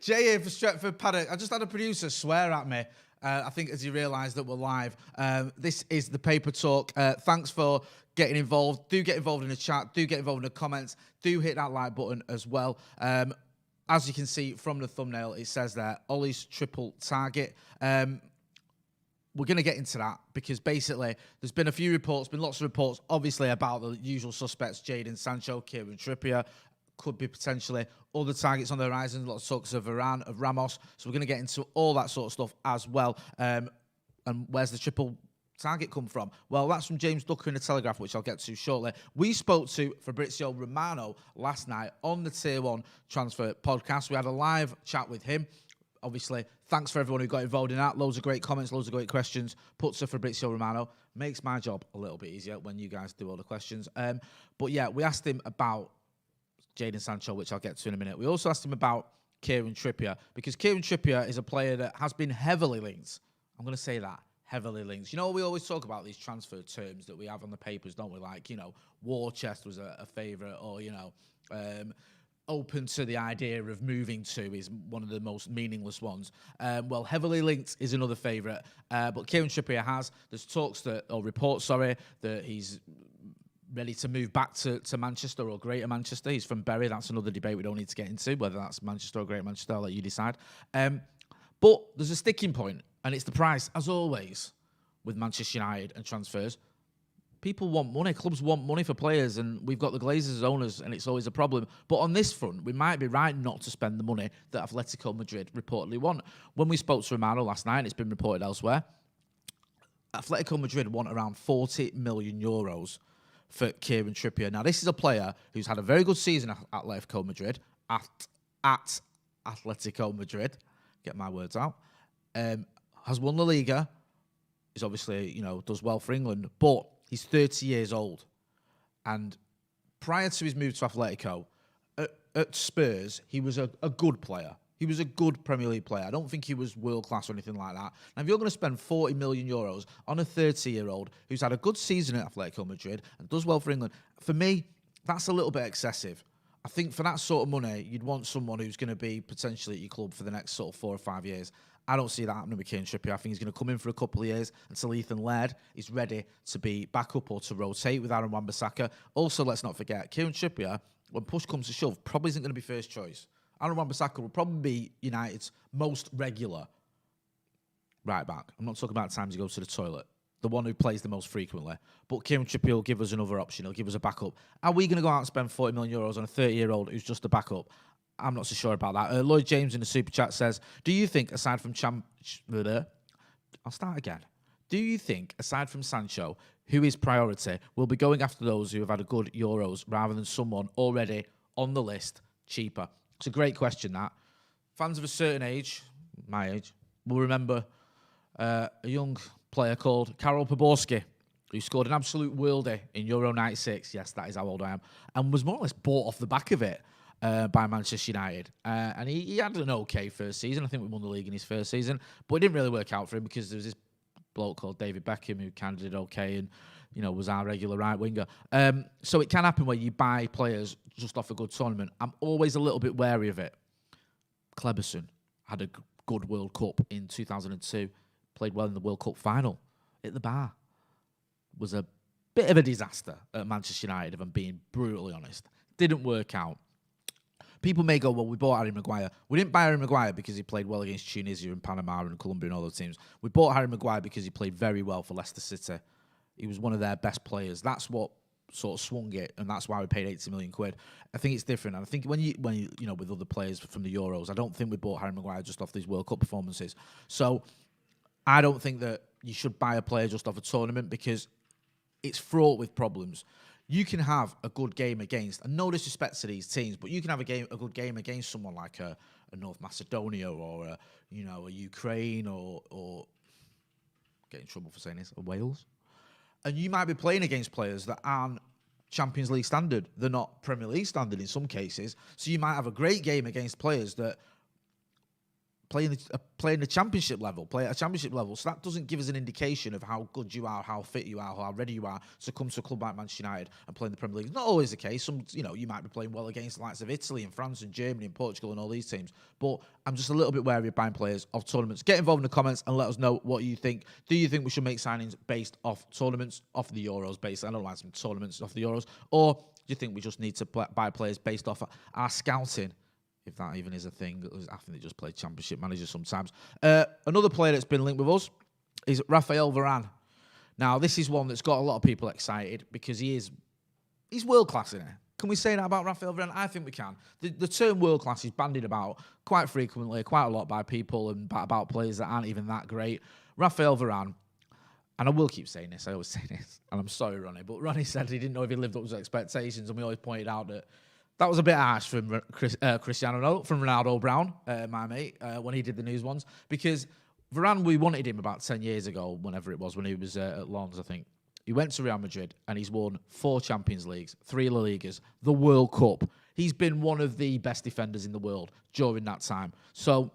Jay here for Stretford, Paddock. I just had a producer swear at me. I think as he realised that we're live. This is the Paper Talk. Thanks for getting involved. Do get involved in the chat. Do get involved in the comments. Do hit that like button as well. As you can see from the thumbnail, it says there, Ollie's triple target. We're going to get into that because basically there's been a few reports, been lots of reports, obviously about the usual suspects, Jadon Sancho, Kieran, Trippier. Could be potentially other targets on the horizon, lots of talks of Varane, of Ramos. So we're going to get into all that sort of stuff as well. And where's the triple target come from? Well, that's from James Ducker in the Telegraph, which I'll get to shortly. We spoke to Fabrizio Romano last night on the Tier 1 Transfer podcast. We had a live chat with him. Obviously, thanks for everyone who got involved in that. Loads of great comments, loads of great questions. Put to Fabrizio Romano. Makes my job a little bit easier when you guys do all the questions. But yeah, we asked him about Jadon Sancho, which I'll get to in a minute. We also asked him about Kieran Trippier, because Kieran Trippier is a player that has been heavily linked. I'm going to say that, heavily linked. You know, we always talk about these transfer terms that we have on the papers, don't we? Like, you know, war chest was a favourite, or, you know, open to the idea of moving to is one of the most meaningless ones. Well, heavily linked is another favourite. But Kieran Trippier there's talks that, or reports, sorry, that he's ready to move back to Manchester or Greater Manchester. He's from Bury. That's another debate we don't need to get into, whether that's Manchester or Greater Manchester. I'll let you decide. But there's a sticking point, and it's the price, as always, with Manchester United and transfers. People want money. Clubs want money for players, and we've got the Glazers as owners, and it's always a problem. But on this front, we might be right not to spend the money that Atletico Madrid reportedly want. When we spoke to Romano last night, and it's been reported elsewhere, Atletico Madrid want around 40 million euros for Kieran Trippier. Now, this is a player who's had a very good season at Atletico Madrid, at Atletico Madrid, get my words out, has won La Liga, is obviously, you know, does well for England, but he's 30 years old. And prior to his move to Atletico, at Spurs, he was a good player. He was a good Premier League player. I don't think he was world-class or anything like that. Now, if you're going to spend 40 million euros on a 30-year-old who's had a good season at Atletico Madrid and does well for England, for me, that's a little bit excessive. I think for that sort of money, you'd want someone who's going to be potentially at your club for the next sort of 4 or 5 years. I don't see that happening with Kieran Trippier. I think he's going to come in for a couple of years until Ethan Laird is ready to be back up or to rotate with Aaron Wan-Bissaka. Also, let's not forget, Kieran Trippier, when push comes to shove, probably isn't going to be first choice. Aaron Wan-Bissaka will probably be United's most regular right back. I'm not talking about times he goes to the toilet. The one who plays the most frequently. But Kieran Trippier will give us another option. He'll give us a backup. Are we going to go out and spend 40 million euros on a 30-year-old who's just a backup? I'm not so sure about that. Lloyd James in the Super Chat says, do you think, aside from I'll start again. Do you think, aside from Sancho, who is priority, will be going after those who have had a good Euros rather than someone already on the list, cheaper? It's a great question, that. Fans of a certain age, my age, will remember a young player called Karol Poborski, who scored an absolute worldie in Euro 96. Yes, that is how old I am. And was more or less bought off the back of it by Manchester United. And he had an okay first season. I think we won the league in his first season. But it didn't really work out for him because there was this bloke called David Beckham who kind of did okay and, you know, was our regular right winger. So it can happen where you buy players just off a good tournament. I'm always a little bit wary of it. Kleberson had a good World Cup in 2002. Played well in the World Cup final. At the bar. Was a bit of a disaster at Manchester United, if I'm being brutally honest. Didn't work out. People may go, well, we bought Harry Maguire. We didn't buy Harry Maguire because he played well against Tunisia and Panama and Colombia and all those teams. We bought Harry Maguire because he played very well for Leicester City. He was one of their best players. That's what sort of swung it, and that's why we paid 80 million quid. I think it's different. And I think when you know, with other players from the Euros, I don't think we bought Harry Maguire just off these World Cup performances. So I don't think that you should buy a player just off a tournament because it's fraught with problems. You can have a good game against, and no disrespect to these teams, but you can have a good game against someone like a North Macedonia or a Ukraine or get in trouble for saying this, or Wales. And you might be playing against players that aren't Champions League standard. They're not Premier League standard in some cases. So you might have a great game against players that playing the championship level, play at a championship level. So that doesn't give us an indication of how good you are, how fit you are, how ready you are to come to a club like Manchester United and play in the Premier League. It's not always the case. Some, you might be playing well against the likes of Italy and France and Germany and Portugal and all these teams. But I'm just a little bit wary of buying players off tournaments. Get involved in the comments and let us know what you think. Do you think we should make signings based off tournaments, off the Euros, based? I don't like some tournaments off the Euros, or do you think we just need to buy players based off our scouting? If that even is a thing. I think they just play championship managers sometimes. Another player that's been linked with us is Raphael Varane. Now, this is one that's got a lot of people excited because he's world-class in it. Can we say that about Raphael Varane? I think we can. The term world-class is bandied about quite frequently, quite a lot by people and about players that aren't even that great. Raphael Varane, and I will keep saying this, I always say this, and I'm sorry, Ronnie, but Ronnie said he didn't know if he lived up to his expectations, and we always pointed out that was a bit harsh from Ronaldo Brown, my mate, when he did the news ones. Because Varane, we wanted him about 10 years ago, whenever it was, when he was at Lens, I think. He went to Real Madrid and he's won 4 Champions Leagues, 3 La Ligas, the World Cup. He's been one of the best defenders in the world during that time. So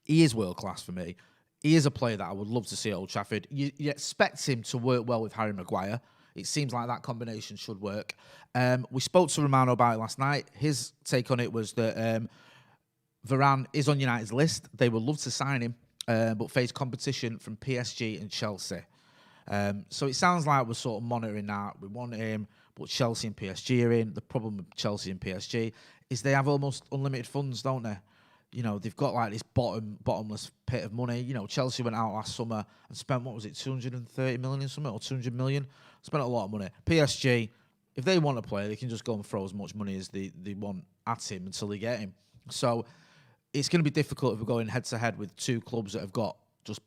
he is world class for me. He is a player that I would love to see at Old Trafford. You expect him to work well with Harry Maguire. It seems like that combination should work. We spoke to Romano about it last night. His take on it was that Varane is on United's list. They would love to sign him, but face competition from PSG and Chelsea. So it sounds like we're sort of monitoring that. We want him, but Chelsea and PSG are in. The problem with Chelsea and PSG is they have almost unlimited funds, don't they? They've got like this bottomless pit of money. Chelsea went out last summer and spent, 230 million something, or 200 million? Spent a lot of money. PSG, if they want to play, they can just go and throw as much money as they want at him until they get him. So it's going to be difficult if we're going head-to-head with 2 clubs that have got just,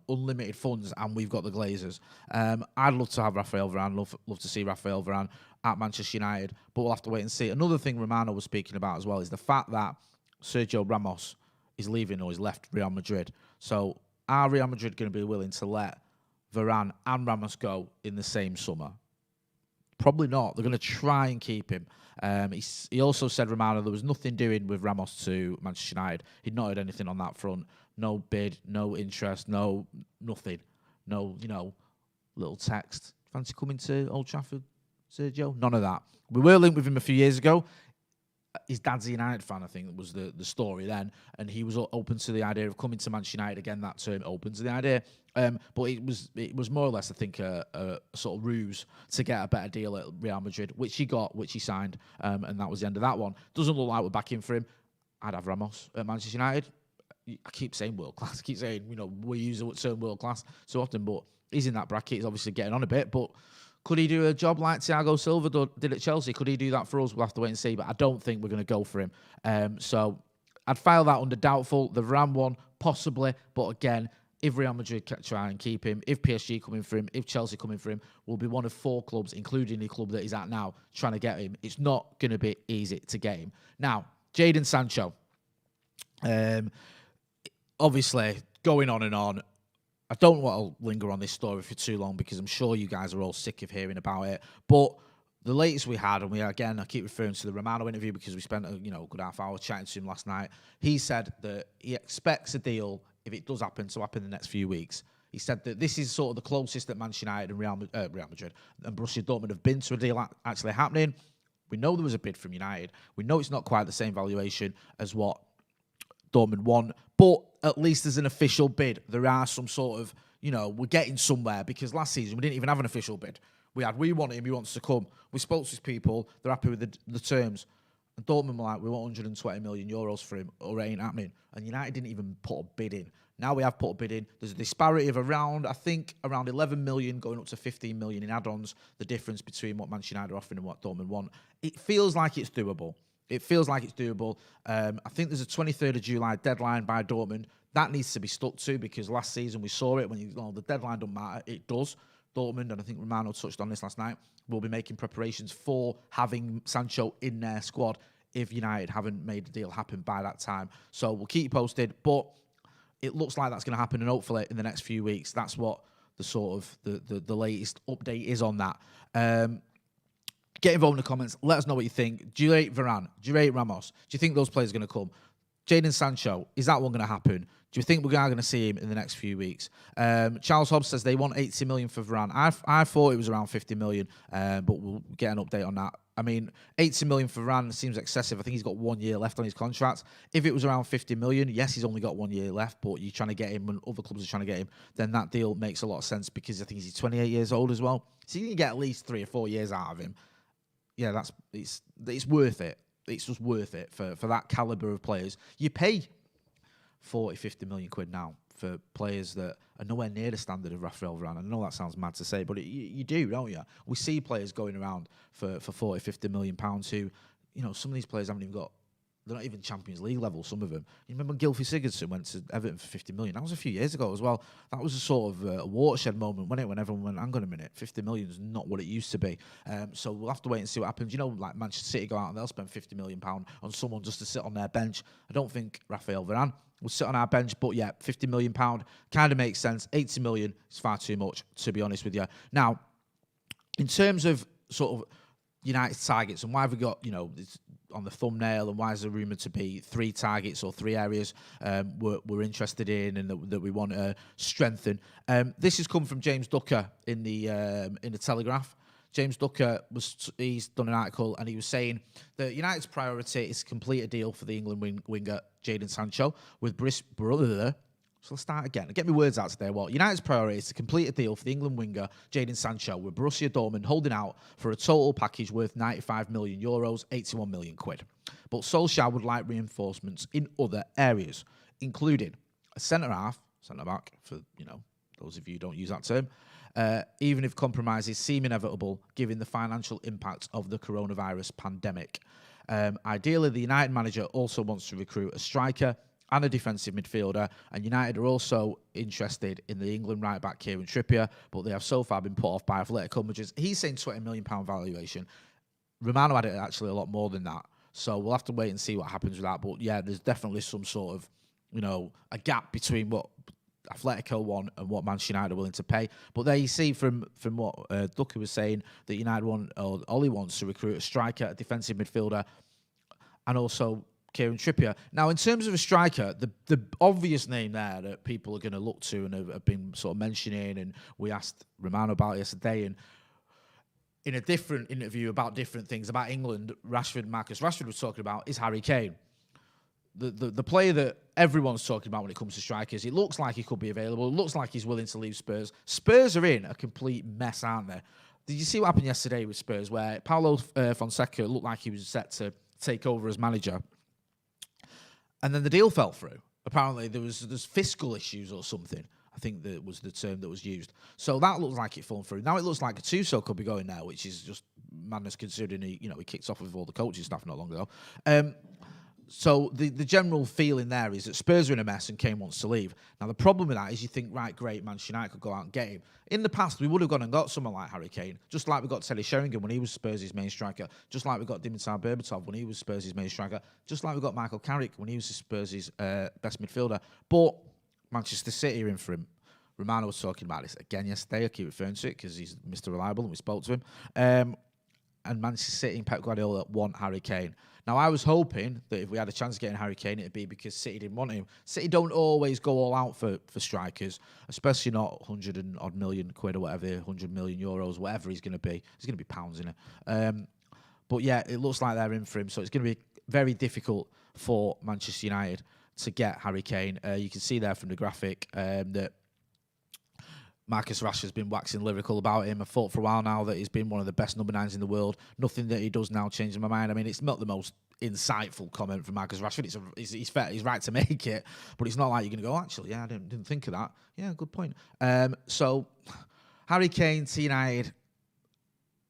unlimited funds, and we've got the Glazers. I'd love to have Raphael Varane, love to see Raphael Varane at Manchester United, but we'll have to wait and see. Another thing Romano was speaking about as well is the fact that Sergio Ramos is leaving, or he's left Real Madrid. So are Real Madrid going to be willing to let Varane and Ramos go in the same summer? Probably not. They're going to try and keep him. He also said, Romano, there was nothing doing with Ramos to Manchester United. He'd not heard anything on that front. No bid, no interest, nothing. No, little text. Fancy coming to Old Trafford, Sergio? None of that. We were linked with him a few years ago. His dad's a United fan, I think, was the story then, and he was open to the idea of coming to Manchester United again. That term, open to the idea, but it was more or less, I think, a sort of ruse to get a better deal at Real Madrid, which he got, which he signed, and that was the end of that one. Doesn't look like we're back in for him. I'd have Ramos at Manchester United. I keep saying world class. I keep saying we use the term world class so often, but he's in that bracket. He's obviously getting on a bit, but. Could he do a job like Thiago Silva did at Chelsea? Could he do that for us? We'll have to wait and see, but I don't think we're going to go for him. So I'd file that under doubtful. The Varane one, possibly, but again, if Real Madrid try and keep him, if PSG come in for him, if Chelsea come in for him, we'll be one of 4 clubs, including the club that he's at now, trying to get him. It's not going to be easy to get him. Now, Jadon Sancho. Obviously, going on and on. I don't want to linger on this story for too long because I'm sure you guys are all sick of hearing about it. But the latest we had, and I keep referring to the Romano interview because we spent a good half hour chatting to him last night. He said that he expects a deal, if it does happen, to happen in the next few weeks. He said that this is sort of the closest that Manchester United and Real Madrid and Borussia Dortmund have been to a deal actually happening. We know there was a bid from United. We know it's not quite the same valuation as what Dortmund want, but at least there's an official bid. There are some sort of, we're getting somewhere, because last season we didn't even have an official bid. We want him, he wants to come. We spoke to his people, they're happy with the terms. And Dortmund were like, we want 120 million euros for him, or it ain't happening. And United didn't even put a bid in. Now we have put a bid in. There's a disparity of around 11 million going up to 15 million in add-ons, the difference between what Manchester United are offering and what Dortmund want. It feels like it's doable. I think there's a 23rd of July deadline by Dortmund. That needs to be stuck to, because last season we saw it when the deadline don't matter. It does. Dortmund, and I think Romano touched on this last night, will be making preparations for having Sancho in their squad if United haven't made the deal happen by that time. So we'll keep you posted, but it looks like that's going to happen, and hopefully in the next few weeks. That's what the sort of the latest update is on that. Get involved in the comments. Let us know what you think. Do you rate Varane? Do you rate Ramos? Do you think those players are going to come? Jadon Sancho, is that one going to happen? Do you think we're going to see him in the next few weeks? Charles Hobbs says they want 80 million for Varane. I thought it was around 50 million, but we'll get an update on that. I mean, 80 million for Varane seems excessive. I think he's got 1 year left on his contract. If it was around 50 million, yes, he's only got 1 year left, but you're trying to get him when other clubs are trying to get him, then that deal makes a lot of sense because I think he's 28 years old as well. So you can get at least 3 or 4 years out of him. Yeah, it's worth it. It's just worth it for that calibre of players. You pay 40, 50 million quid now for players that are nowhere near the standard of Raphael Varane. I know that sounds mad to say, but you do, don't you? We see players going around for 40, 50 million pounds who, some of these players haven't even got, they're not even Champions League level, some of them. You remember Gylfi Sigurdsson went to Everton for 50 million? That was a few years ago as well. That was a sort of a watershed moment, wasn't it, when everyone went, hang on a minute, 50 million is not what it used to be. So we'll have to wait and see what happens. Like Manchester City go out and they'll spend 50 million pounds on someone just to sit on their bench. I don't think Raphael Varane will sit on our bench, but yeah, 50 million pound kind of makes sense. 80 million is far too much, to be honest with you. Now, in terms of sort of United's targets and why have we got, on the thumbnail, and why is there rumoured to be 3 targets or 3 areas we're interested in and that we want to strengthen. This has come from James Ducker in the Telegraph. James Ducker he's done an article and he was saying that United's priority is to complete a deal for the England winger Jadon Sancho with brother. So let's start again. Get me words out today. Well, United's priority is to complete a deal for the England winger Jadon Sancho with Borussia Dortmund holding out for a total package worth 95 million euros, 81 million quid. But Solskjaer would like reinforcements in other areas, including a centre-back, for, those of you who don't use that term, even if compromises seem inevitable given the financial impact of the coronavirus pandemic. Ideally, the United manager also wants to recruit a striker and a defensive midfielder, and United are also interested in the England right-back Kieran Trippier, but they have so far been put off by Atletico Madrid. He's saying £20 million valuation. Romano had it actually a lot more than that, so we'll have to wait and see what happens with that. But yeah, there's definitely some sort of, a gap between what Atletico want and what Manchester United are willing to pay. But there you see from what Ducker was saying, that United Ollie wants to recruit a striker, a defensive midfielder, and also Kieran Trippier. Now, in terms of a striker, the obvious name there that people are going to look to and have been sort of mentioning, and we asked Romano about yesterday, and in a different interview about different things, about England, Marcus Rashford was talking about, is Harry Kane. The player that everyone's talking about when it comes to strikers. It looks like he could be available. It looks like he's willing to leave Spurs. Spurs are in a complete mess, aren't they? Did you see what happened yesterday with Spurs, where Paulo Fonseca looked like he was set to take over as manager, and then the deal fell through? Apparently, there's fiscal issues or something. I think that was the term that was used. So that looks like it fallen through. Now it looks like Gattuso could be going there, which is just madness considering he kicked off with all the coaching staff not long ago. So the general feeling there is that Spurs are in a mess and Kane wants to leave. Now, the problem with that is you think, right, great, Manchester United could go out and get him. In the past, we would have gone and got someone like Harry Kane, just like we got Teddy Sheringham when he was Spurs' main striker, just like we got Dimitar Berbatov when he was Spurs' main striker, just like we got Michael Carrick when he was Spurs' best midfielder. But Manchester City are in for him. Romano was talking about this again yesterday. I keep referring to it because he's Mr. Reliable and we spoke to him. And Manchester City and Pep Guardiola want Harry Kane. Now, I was hoping that if we had a chance of getting Harry Kane, it'd be because City didn't want him. City don't always go all out for strikers, especially not 100 and odd million quid or whatever, 100 million euros, whatever he's going to be. He's going to be pounds in it. But yeah, it looks like they're in for him, so it's going to be very difficult for Manchester United to get Harry Kane. You can see there from the graphic that Marcus Rashford's been waxing lyrical about him. I thought for a while now that he's been one of the best number 9s in the world. Nothing that he does now changes my mind. I mean, it's not the most insightful comment from Marcus Rashford. He's fair, he's right to make it, but it's not like you're going to go, actually, yeah, I didn't think of that. Yeah, good point. So, Harry Kane, to United,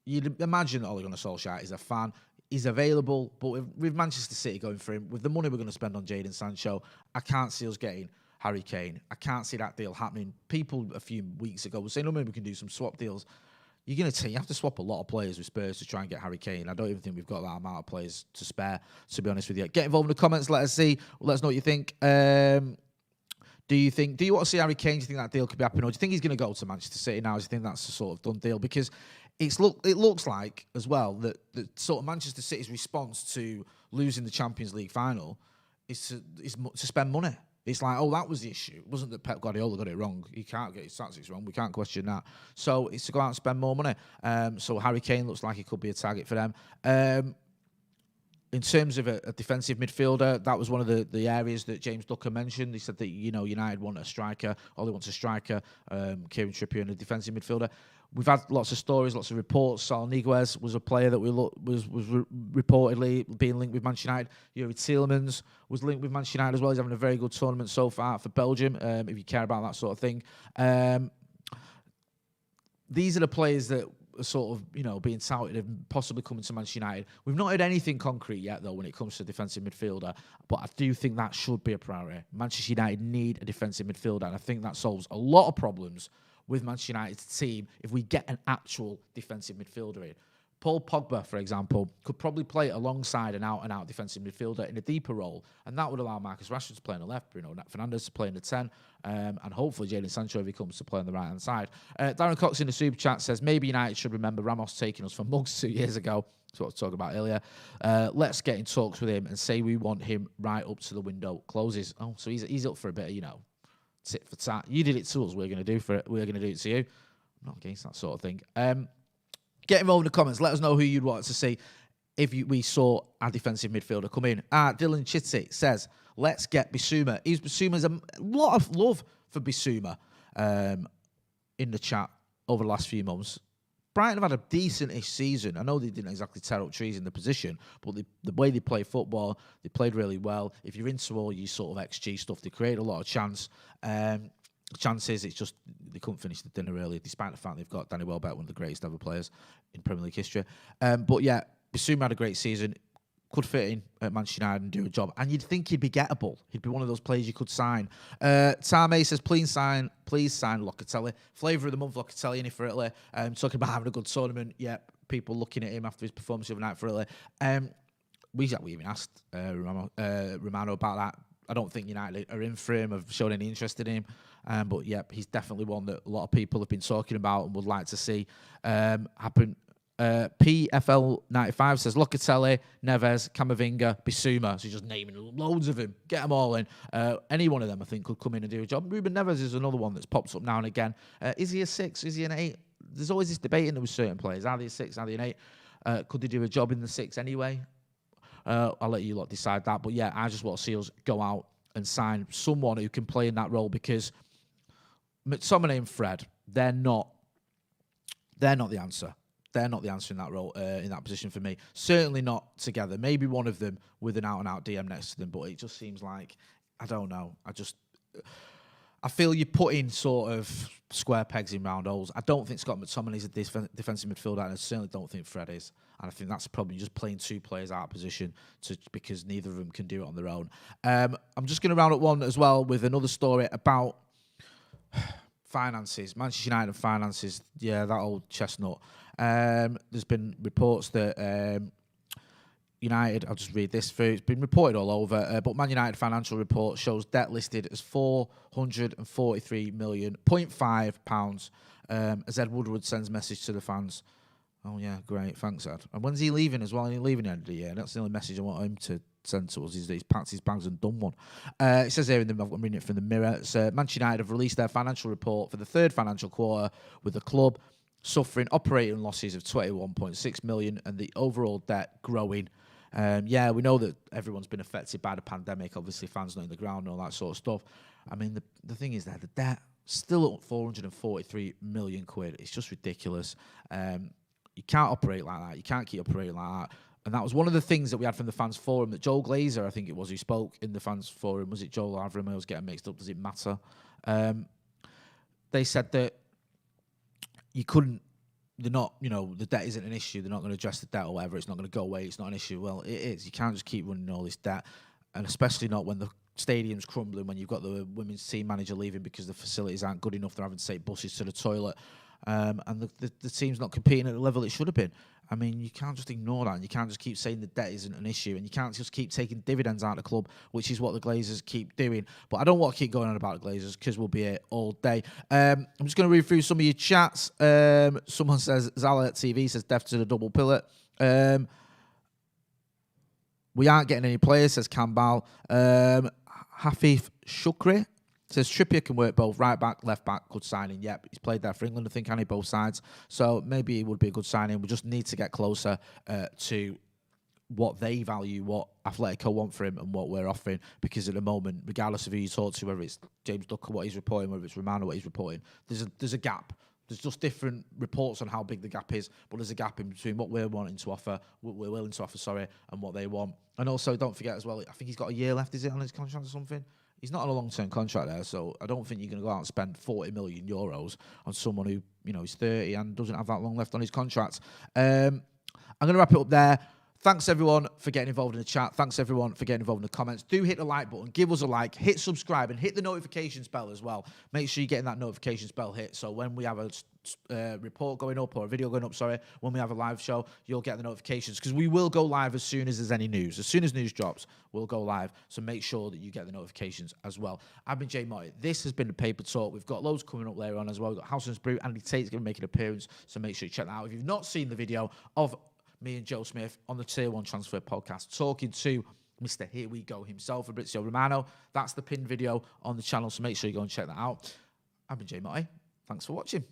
you'd imagine that Ole Gunnar Solskjaer is a fan. He's available, but with Manchester City going for him, with the money we're going to spend on Jadon Sancho, I can't see us getting Harry Kane. I can't see that deal happening. People a few weeks ago were saying, maybe we can do some swap deals. You have to swap a lot of players with Spurs to try and get Harry Kane. I don't even think we've got that amount of players to spare, to be honest with you. Get involved in the comments. Let us know what you think. Do you want to see Harry Kane? Do you think that deal could be happening? Or do you think he's going to go to Manchester City now? Do you think that's a sort of done deal? Because it looks like, as well, that sort of Manchester City's response to losing the Champions League final is to spend money. It's like, oh, that was the issue. It wasn't that Pep Guardiola got it wrong. He can't get his tactics wrong. We can't question that. So it's to go out and spend more money. So Harry Kane looks like he could be a target for them. In terms of a defensive midfielder, that was one of the areas that James Ducker mentioned. He said that, United want a striker. Ollie wants a striker. Kieran Trippier and a defensive midfielder. We've had lots of stories, lots of reports. Saul Niguez was a player that was reportedly being linked with Manchester United. Yuri Tielemans was linked with Manchester United as well. He's having a very good tournament so far for Belgium, if you care about that sort of thing. These are the players that are sort of, being touted and possibly coming to Manchester United. We've not had anything concrete yet, though, when it comes to defensive midfielder, but I do think that should be a priority. Manchester United need a defensive midfielder, and I think that solves a lot of problems with Manchester United's team if we get an actual defensive midfielder in. Paul Pogba, for example, could probably play alongside an out-and-out defensive midfielder in a deeper role, and that would allow Marcus Rashford to play on the left, Bruno Fernandes to play in the 10, and hopefully Jadon Sancho, if he comes, to play on the right-hand side. Darren Cox in the super chat says, maybe United should remember Ramos taking us for mugs 2 years ago. That's what I was talking about earlier. Let's get in talks with him and say we want him right up to the window closes. Oh, so he's up for a bit of, tit for tat. You did it to us. We're going to do it to you. I'm not against that sort of thing. Get involved in the comments. Let us know who you'd want to see if we saw our defensive midfielder come in. Dylan Chitty says, let's get Bissouma. Bissouma's a lot of love for Bissouma in the chat over the last few months. Brighton have had a decent-ish season. I know they didn't exactly tear up trees in the position, but the way they play football, they played really well. If you're into all your sort of XG stuff, they create a lot of chances. It's just they couldn't finish the dinner early, despite the fact they've got Danny Welbeck, one of the greatest ever players in Premier League history. But yeah, Bissouma had a great season. Could fit in at Manchester United and do a job. And you'd think he'd be gettable. He'd be one of those players you could sign. Tame says, please sign Locatelli. Flavour of the month, Locatelli in it for Italy. Talking about having a good tournament. Yeah, people looking at him after his performance the other night for Italy. We even asked Romano about that. I don't think United are in for him, have shown any interest in him. But yeah, he's definitely one that a lot of people have been talking about and would like to see happen. PFL95 says Locatelli, Neves, Camavinga, Bissouma. So he's just naming loads of him. Get them all in. Any one of them, I think, could come in and do a job. Ruben Neves is another one that's pops up now and again. Is he a 6? Is he an 8? There's always this debate in there with certain players. Are they a 6? Are they an 8? Could they do a job in the 6 anyway? I'll let you lot decide that. But yeah, I just want to see us go out and sign someone who can play in that role, because McTominay and Fred, they're not the answer. They're not the answer in that role, in that position for me. Certainly not together. Maybe one of them with an out-and-out DM next to them, but it just seems like, I don't know. I feel you're putting sort of square pegs in round holes. I don't think Scott McTominay is a defensive midfielder, and I certainly don't think Fred is. And I think that's probably just playing two players out of position because neither of them can do it on their own. I'm just going to round up one as well with another story about finances. Manchester United and finances. Yeah, that old chestnut. There's been reports that United, I'll just read this through, it's been reported all over, but Man United financial report shows debt listed as £443 million, £0.5, as Ed Woodward sends message to the fans. Oh yeah, great, thanks Ed. And when's he leaving as well? He's leaving at the end of the year. That's the only message I want him to send to us, is that he's packed his bags and done one. It says here, I'm reading it from the Mirror, Manchester United have released their financial report for the third financial quarter, with the club suffering operating losses of 21.6 million and the overall debt growing. Yeah, we know that everyone's been affected by the pandemic, obviously fans not in the ground and all that sort of stuff. I mean, the thing is that the debt still at 443 million quid. It's just ridiculous. You can't operate like that. You can't keep operating like that. And that was one of the things that we had from the fans forum, that Joel Glazer, I think it was, who spoke in the fans forum. Was it Joel or Avram? I was getting mixed up. Does it matter? They said that you couldn't, they're not, the debt isn't an issue. They're not going to address the debt or whatever. It's not going to go away. It's not an issue. Well, it is. You can't just keep running all this debt, and especially not when the stadium's crumbling, when you've got the women's team manager leaving because the facilities aren't good enough. They're having to take buses to the toilet, and the team's not competing at the level it should have been. I mean, you can't just ignore that, and you can't just keep saying the debt isn't an issue, and you can't just keep taking dividends out of the club, which is what the Glazers keep doing. But I don't want to keep going on about the Glazers because we'll be here all day. I'm just going to read through some of your chats. Someone says, Zala TV says, death to the double pillar. We aren't getting any players, says Campbell. Hafif Shukri says Trippier can work both right back, left back. Good signing. Yep, he's played there for England, I think, and he both sides. So maybe it would be a good signing. We just need to get closer to what they value, what Atletico want for him, and what we're offering. Because at the moment, regardless of who you talk to, whether it's James Ducker, what he's reporting, whether it's Romano, what he's reporting, there's a gap. There's just different reports on how big the gap is, but there's a gap in between what we're wanting to offer, what we're willing to offer, and what they want. And also, don't forget as well, I think he's got a year left, is it, on his contract or something? He's not on a long-term contract there, so I don't think you're going to go out and spend 40 million euros on someone who, is 30 and doesn't have that long left on his contract. I'm going to wrap it up there. Thanks, everyone, for getting involved in the chat. Thanks, everyone, for getting involved in the comments. Do hit the like button. Give us a like. Hit subscribe and hit the notifications bell as well. Make sure you're getting that notifications bell hit. So when we have a report going up or a video going up, when we have a live show, you'll get the notifications. Because we will go live as soon as there's any news. As soon as news drops, we'll go live. So make sure that you get the notifications as well. I've been Jay Motti. This has been the Paper Talk. We've got loads coming up later on as well. We've got House and Brew. Andy Tate's going to make an appearance. So make sure you check that out. If you've not seen the video of me and Joe Smith on the Tier 1 Transfer Podcast, talking to Mr. Here We Go himself, Fabrizio Romano. That's the pinned video on the channel, so make sure you go and check that out. I've been Jay Motti. Thanks for watching.